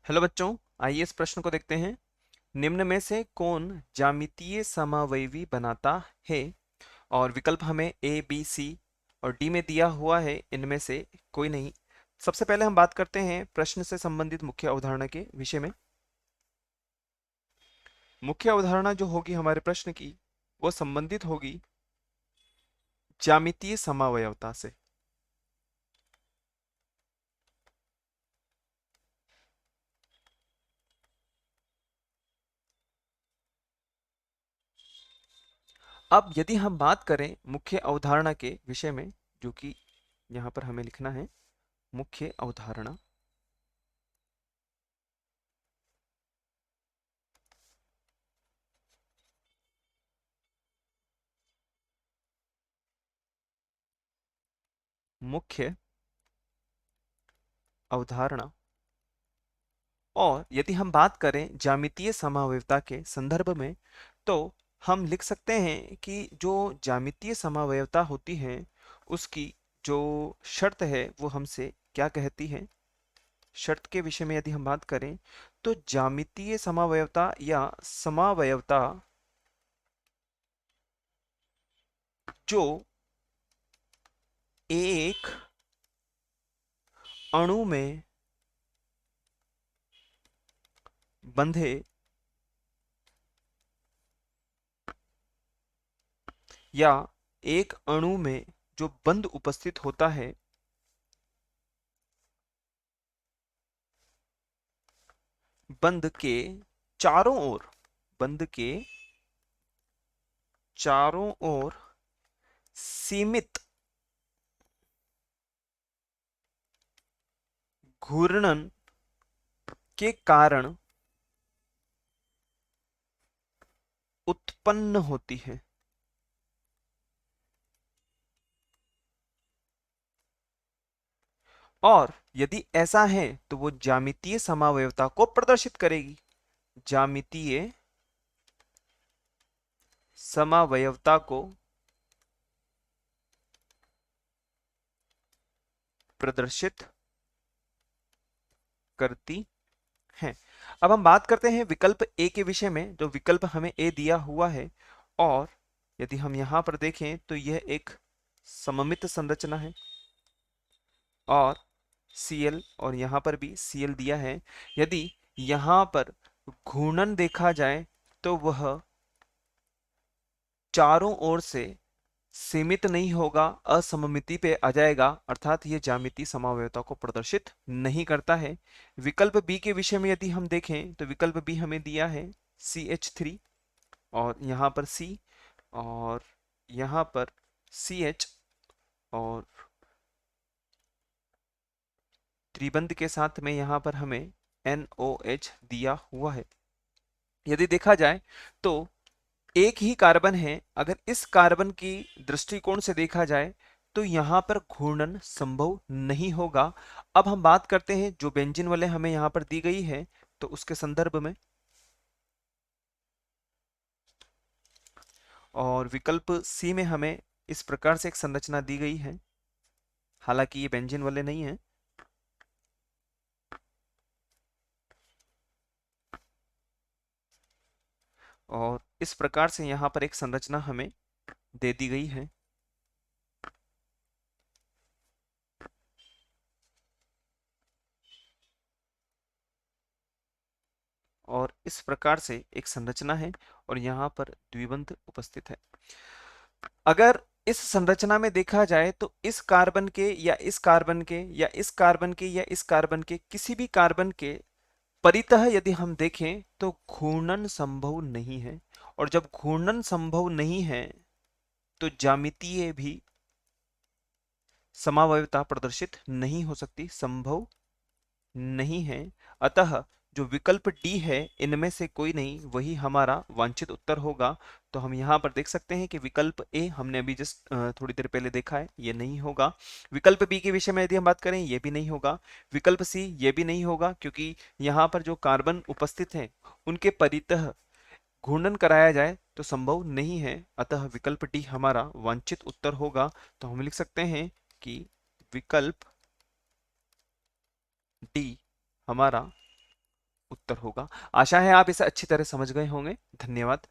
Hello बच्चों, आइए इस प्रश्न को देखते हैं। निम्न में से कौन ज्यामितीय समावयवी बनाता है? और विकल्प हमें ए, बी, सी और डी में दिया हुआ है, इनमें से कोई नहीं। सबसे पहले हम बात करते हैं प्रश्न से संबंधित मुख्य अवधारणा के विषय में। मुख्य अवधारणा जो होगी हमारे प्रश्न की, वो संबंधित होगी ज्यामितीय समावयवता से। अब यदि हम बात करें मुख्य अवधारणा के विषय में, जो कि यहाँ पर हमें लिखना है, मुख्य अवधारणा। मुख्य अवधारणा। और यदि हम बात करें ज्यामितीय समावयवता के संदर्भ में, तो हम लिख सकते हैं कि जो ज्यामितीय समावयवता होती है, उसकी जो शर्त है वो हमसे क्या कहती है। शर्त के विषय में यदि हम बात करें, तो ज्यामितीय समावयवता या समावयवता जो एक अणु में बंधे या एक अणु में जो बंध उपस्थित होता है, बंध के चारों ओर, बंध के चारों ओर सीमित घूर्णन के कारण उत्पन्न होती है। और यदि ऐसा है तो वो ज्यामितीय समावयवता को प्रदर्शित करेगी। ज्यामितीय समावयवता को प्रदर्शित करती है। अब हम बात करते हैं विकल्प ए के विषय में, जो विकल्प हमें ए दिया हुआ है। और यदि हम यहां पर देखें तो यह एक सममित संरचना है, और Cl, और यहाँ पर भी Cl दिया है। यदि यहाँ पर घूर्णन देखा जाए तो वह चारों ओर से सीमित नहीं होगा, असममिति पे आ जाएगा, अर्थात ये ज्यामितीय समावयवता को प्रदर्शित नहीं करता है। विकल्प बी के विषय में यदि हम देखें तो विकल्प बी हमें दिया है CH3, और यहाँ पर C, और यहाँ पर CH, और त्रिबंध के साथ में यहाँ पर हमें NOH दिया हुआ है। यदि देखा जाए तो एक ही कार्बन है। अगर इस कार्बन की दृष्टिकोण से देखा जाए तो यहाँ पर घूर्णन संभव नहीं होगा। अब हम बात करते हैं जो बेंजीन वाले हमें यहाँ पर दी गई है, तो उसके संदर्भ में। और विकल्प सी में हमें इस प्रकार से एक संरचना दी गई है, हालांकि ये बेंजीन वाले नहीं है। और इस प्रकार से यहाँ पर एक संरचना हमें दे दी गई है। और इस प्रकार से एक संरचना है, और यहाँ पर द्विबंध उपस्थित है। अगर इस संरचना में देखा जाए तो इस कार्बन के या इस कार्बन के या इस कार्बन के या इस कार्बन के किसी भी कार्बन के परितः यदि हम देखें तो घूर्णन संभव नहीं है। और जब घूर्णन संभव नहीं है तो ज्यामितीय भी समावयवता प्रदर्शित नहीं हो सकती, संभव नहीं है। अतः जो विकल्प डी है, इनमें से कोई नहीं, वही हमारा वांछित उत्तर होगा। तो हम यहाँ पर देख सकते हैं कि विकल्प ए हमने अभी जस्ट थोड़ी देर पहले देखा है, ये नहीं होगा। विकल्प बी के विषय में यदि हम बात करें, ये भी नहीं होगा। विकल्प सी, ये भी नहीं होगा, क्योंकि यहाँ पर जो कार्बन उपस्थित हैं उनके परितः घूर्णन कराया जाए तो संभव नहीं है। अतः विकल्प डी हमारा वांछित उत्तर होगा। तो हम लिख सकते हैं कि विकल्प डी हमारा उत्तर होगा। आशा है आप इसे अच्छी तरह समझ गए होंगे। धन्यवाद।